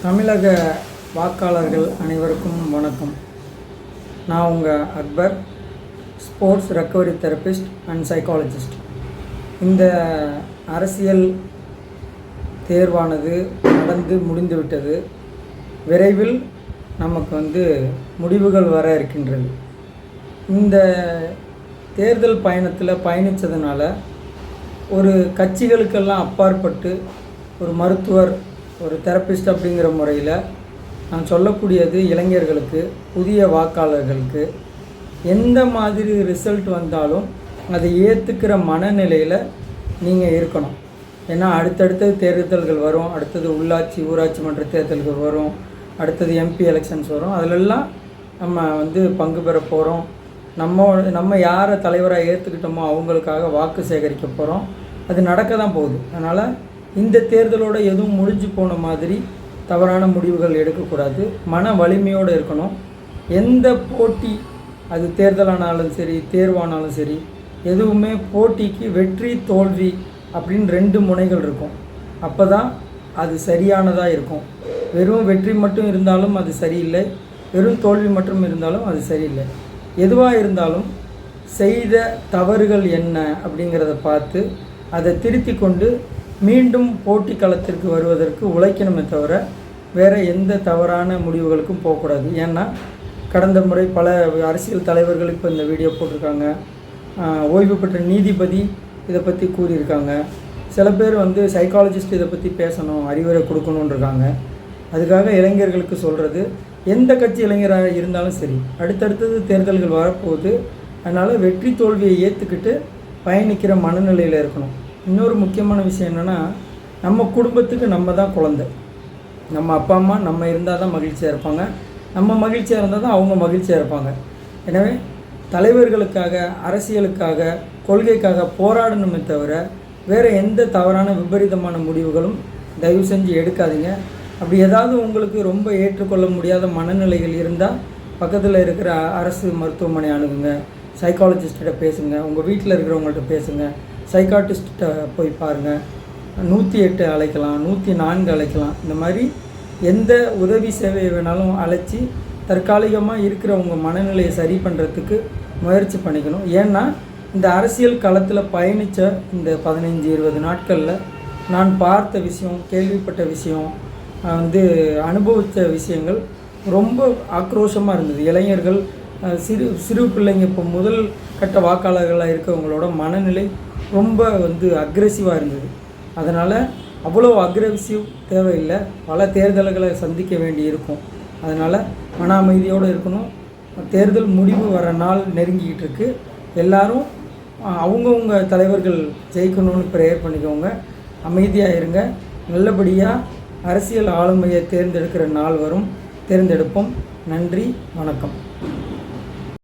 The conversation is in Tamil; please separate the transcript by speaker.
Speaker 1: தமிழக வாக்காளர்கள் அனைவருக்கும் வணக்கம். நான் உங்கள் Akbar, sports recovery therapist and psychologist. இந்த அரசியல் தேர்வானது நடந்து முடிந்துவிட்டது. விரைவில் நமக்கு முடிவுகள் வர இருக்கின்றது. இந்த தேர்தல் பயணத்தில் பயணித்ததுனால ஒரு கட்சிகளுக்கெல்லாம் அப்பாற்பட்டு ஒரு மருத்துவர், ஒரு தெரபிஸ்ட் அப்படிங்கிற முறையில் நான் சொல்லக்கூடியது இளைஞர்களுக்கு, புதிய வாக்காளர்களுக்கு எந்த மாதிரி ரிசல்ட் வந்தாலும் அதை ஏற்றுக்கிற மனநிலையில் நீங்கள் இருக்கணும். ஏன்னா அடுத்தடுத்தது தேர்தல்கள் வரும். அடுத்தது உள்ளாட்சி, ஊராட்சி மன்ற தேர்தல்கள் வரும். அடுத்தது எம்பி எலெக்ஷன்ஸ் வரும். அதிலெல்லாம் நம்ம பங்கு பெற போகிறோம். நம்ம யாரை தலைவராக ஏற்றுக்கிட்டோமோ அவங்களுக்காக வாக்கு சேகரிக்க போகிறோம். அது நடக்க தான் போகுது. அதனால் இந்த தேர்தலோடு எதுவும் முடிஞ்சு போன மாதிரி தவறான முடிவுகள் எடுக்கக்கூடாது. மன வலிமையோடு இருக்கணும். எந்த போட்டி, அது தேர்தலானாலும் சரி, தேர்வானாலும் சரி, எதுவுமே போட்டிக்கு வெற்றி தோல்வி அப்படின்னு 2 முனைகள் இருக்கும். அப்போ தான் அது சரியானதாக இருக்கும். வெறும் வெற்றி மட்டும் இருந்தாலும் அது சரியில்லை, வெறும் தோல்வி மட்டும் இருந்தாலும் அது சரியில்லை. எதுவாக இருந்தாலும் செய்த தவறுகள் என்ன அப்படிங்கிறத பார்த்து அதை திருத்தி கொண்டு மீண்டும் போட்டி களத்திற்கு வருவதற்கு உழைக்கணுமே தவிர வேறு எந்த தவறான முடிவுகளுக்கும் போகக்கூடாது. ஏன்னா கடந்த முறை பல அரசியல் தலைவர்கள் இப்போ இந்த வீடியோ போட்டிருக்காங்க. ஓய்வு பெற்ற நீதிபதி இதை பற்றி கூறியிருக்காங்க. சில பேர் சைக்காலஜிஸ்ட் இதை பற்றி பேசணும், அறிவுரை கொடுக்கணுன்னு இருக்காங்க. அதுக்காக இளைஞர்களுக்கு சொல்கிறது, எந்த கட்சி இளைஞராக இருந்தாலும் சரி, அடுத்தடுத்தது தேர்தல்கள் வரப்போகுது. அதனால் வெற்றி தோல்வியை ஏற்றுக்கிட்டு பயணிக்கிற மனநிலையில் இருக்கணும். இன்னொரு முக்கியமான விஷயம் என்னென்னா, நம்ம குடும்பத்துக்கு நம்ம தான் குழந்தை. நம்ம அப்பா அம்மா நம்ம இருந்தால் தான் மகிழ்ச்சியாக இருப்பாங்க. நம்ம மகிழ்ச்சியாக இருந்தால் தான் அவங்க மகிழ்ச்சியாக இருப்பாங்க. எனவே தலைவர்களுக்காக, அரசியலுக்காக, கொள்கைக்காக போராடணுமே தவிர வேறு எந்த தவறான விபரீதமான முடிவுகளும் தயவு செஞ்சு எடுக்காதீங்க. அப்படி ஏதாவது உங்களுக்கு ரொம்ப ஏற்றுக்கொள்ள முடியாத மனநிலைகள் இருந்தால் பக்கத்தில் இருக்கிற அரசு மருத்துவமனை அணுகுங்க, சைக்காலஜிஸ்ட்டிட்ட பேசுங்க, உங்கள் வீட்டில் இருக்கிறவங்கள்ட்ட பேசுங்க, சைக்காட்டிஸ்ட்டை போய் பாருங்கள். 108 அழைக்கலாம், 104 அழைக்கலாம். இந்த மாதிரி எந்த உதவி சேவையை வேணாலும் அழைச்சி தற்காலிகமாக இருக்கிற உங்கள் மனநிலையை சரி பண்ணுறதுக்கு முயற்சி பண்ணிக்கணும். ஏன்னா இந்த அரசியல் களத்தில் பயணித்த இந்த 15-20 நாட்களில் நான் பார்த்த விஷயம், கேள்விப்பட்ட விஷயம், அனுபவித்த விஷயங்கள் ரொம்ப ஆக்ரோஷமாக இருந்தது. இளைஞர்கள், சிறு பிள்ளைங்க, இப்போ முதல் கட்ட வாக்காளர்களாக இருக்கவங்களோட மனநிலை ரொம்ப அக்ரெசிவாக இருந்தது. அதனால் அவ்வளோ அக்ரெசிவ் தேவையில்லை. பல தேர்தல்களை சந்திக்க வேண்டி இருக்கும். அதனால் மன அமைதியோடு இருக்கணும். தேர்தல் முடிவு வர நாள் நெருங்கிக்கிட்டு இருக்குது. எல்லோரும் அவங்கவுங்க தலைவர்கள் ஜெயிக்கணும்னு ப்ரேயர் பண்ணிக்கோங்க. அமைதியாக இருங்க. நல்லபடியாக அரசியல் ஆளுமையை தேர்ந்தெடுக்கிற நாள் வரும். தேர்ந்தெடுப்போம். நன்றி, வணக்கம்.